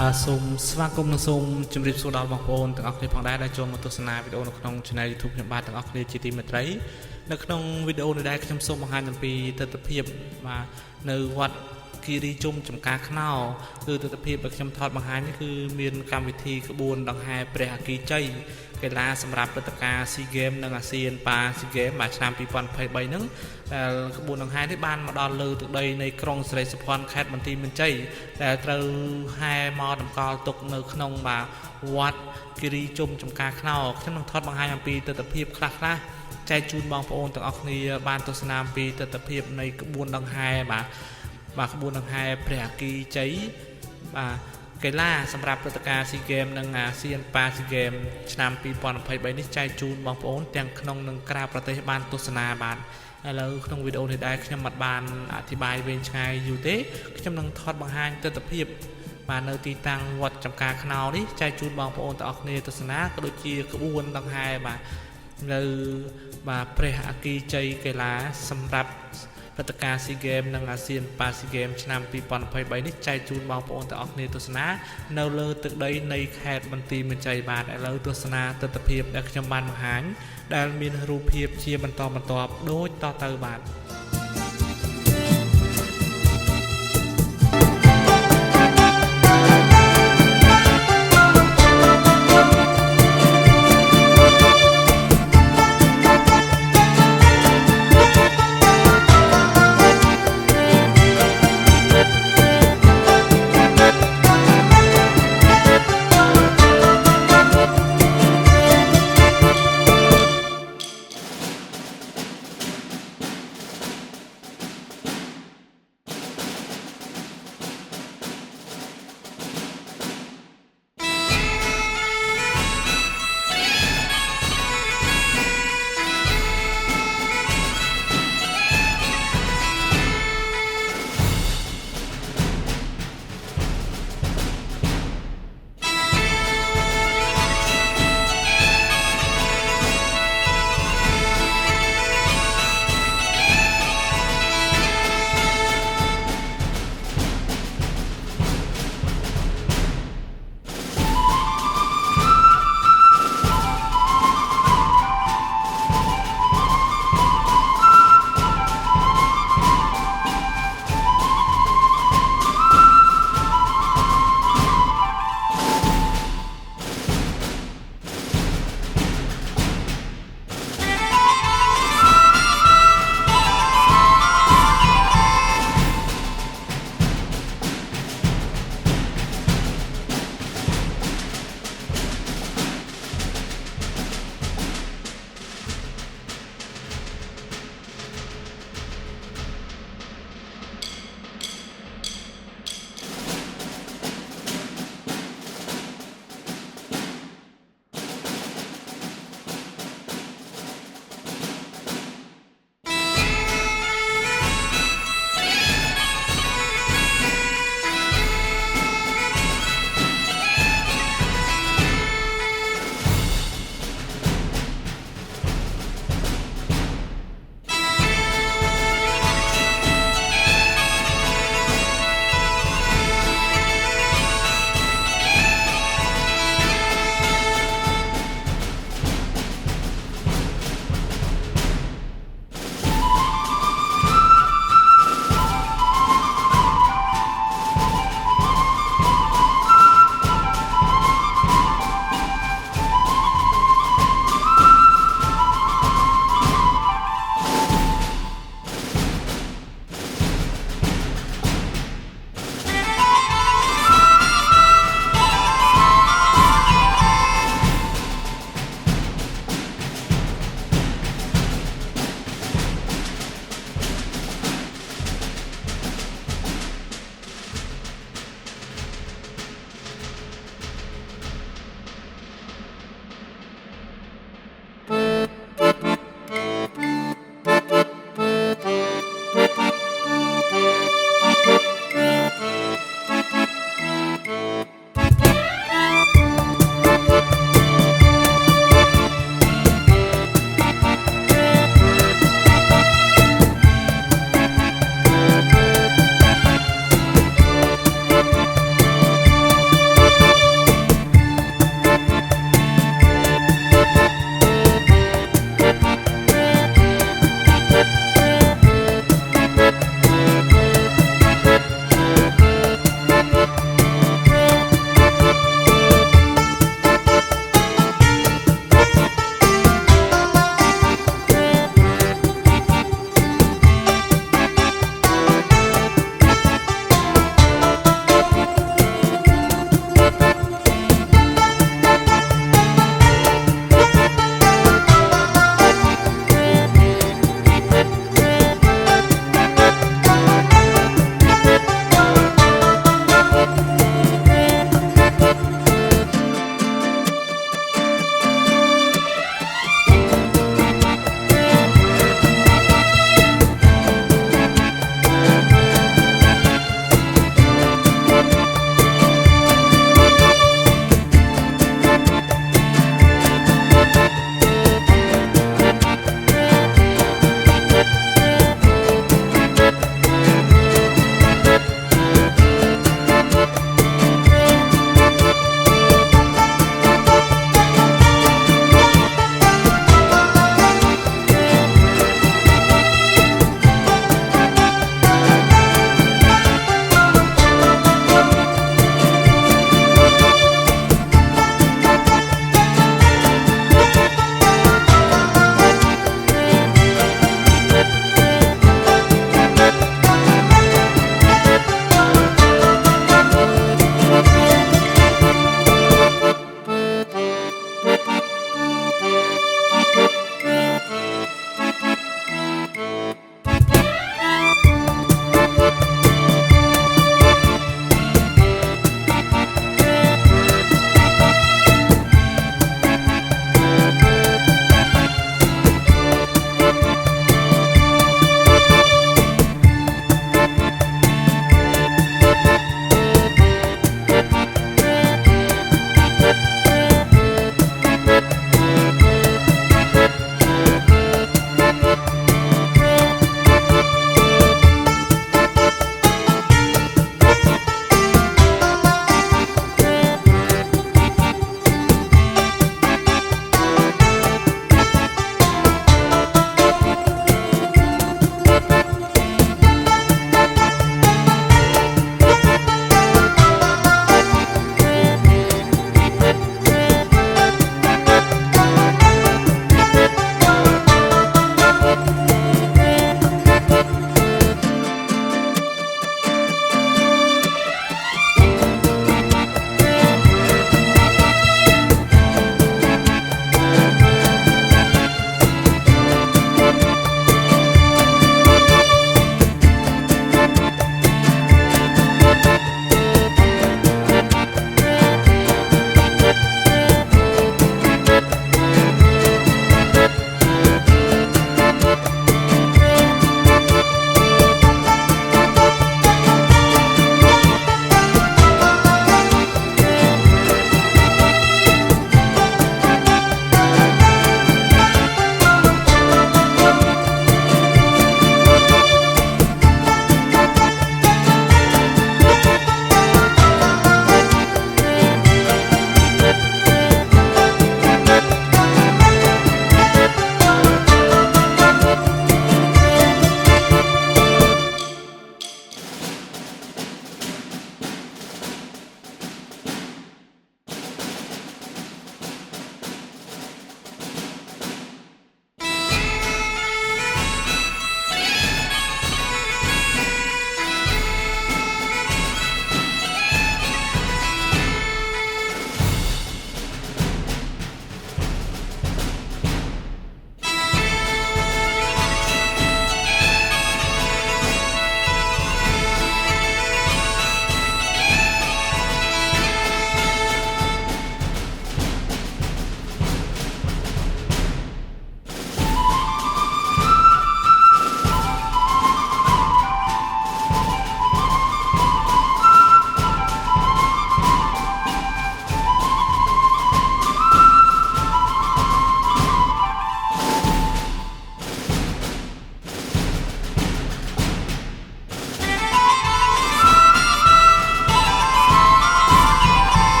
បាទសូមស្វាគមន៍និងសូមជម្រាបសួរដល់បងប្អូនទាំងអស់គ្នាផងដែរដែលចូលមកទស្សនាវីដេអូនៅក្នុង Channel YouTube ខ្ញុំបាទទាំងអស់គ្នាជាទីមេត្រីនៅក្នុងវីដេអូនេះដែរខ្ញុំសូមបង្ហាញអំពីទស្សនវិជ្ជាបាទនៅវត្តគិរីជុំចំការខ្នោគឺទស្សនវិជ្ជាដែលខ្ញុំថតបង្ហាញនេះគឺមានកម្មវិធីក្បួនដង្ហែព្រះអគ្គីជ័យកីឡាសម្រាប់ព្រឹត្តិការណ៍ SEA Games និង ASEAN Para SEA Games បាទឆ្នាំ 2023 ហ្នឹងដែលក្បួនដង្ហែនេះបានមកដល់លើទឹកដីនៃក្រុងសិរីសុភ័ណ្ឌខេត្តបន្ទាយមានជ័យដែលត្រូវហែមកតម្កល់ទុកនៅក្នុងបាទវត្តគិរីជុំចំការខ្នោខ្ញុំនឹងថតបង្ហាញអំពីទស្សនវិជ្ជាខ្លះចែកជូនបងប្អូនទាំងអស់គ្នាបានទស្សនាអំពីទស្សនវិជ្ជានៃក្បួនដង្ហែបាទក្បួនដង្ហែព្រះអគ្គីជ័យបាទកីឡាសម្រាប់ព្រឹត្តិការណ៍ SEA Games និង ASEAN Para SEA Games ឆ្នាំ 2023 នេះចែកជូនបងប្អូនទាំងក្នុងនិងក្រៅប្រទេសបានទស្សនាបាទឥឡូវក្នុងវីដេអូនេះដែរខ្ញុំមិនបានអធិប្បាយវែងឆ្ងាយយូរទេខ្ញុំនឹងថតបង្ហាញទស្សនវិជ្ជាបាទនៅទីតាំងវត្តចំការខ្នោនេះចែកជូនបងប្អូនទាំងអស់គ្នាទស្សនាក៏ដូចជាក្បួនដង្ហែបាទនៅបាទព្រះអគ្គីជ័យកីឡាសម្រាប់ព្រឹត្តិការណ៍ SEA Games និង ASEAN Para SEA Games ឆ្នាំ 2023 នេះចែកជូនបងប្អូនទាំងអស់គ្នាទស្សនានៅលើទឹកដីនៃខេត្តបន្ទាយមានជ័យបាទឥឡូវទស្សនាទស្សនវិជ្ជាដែលខ្ញុំបានបង្ហាញដែលមានរូបភាពជាបន្តបន្ទាប់ដូចតទៅបាទ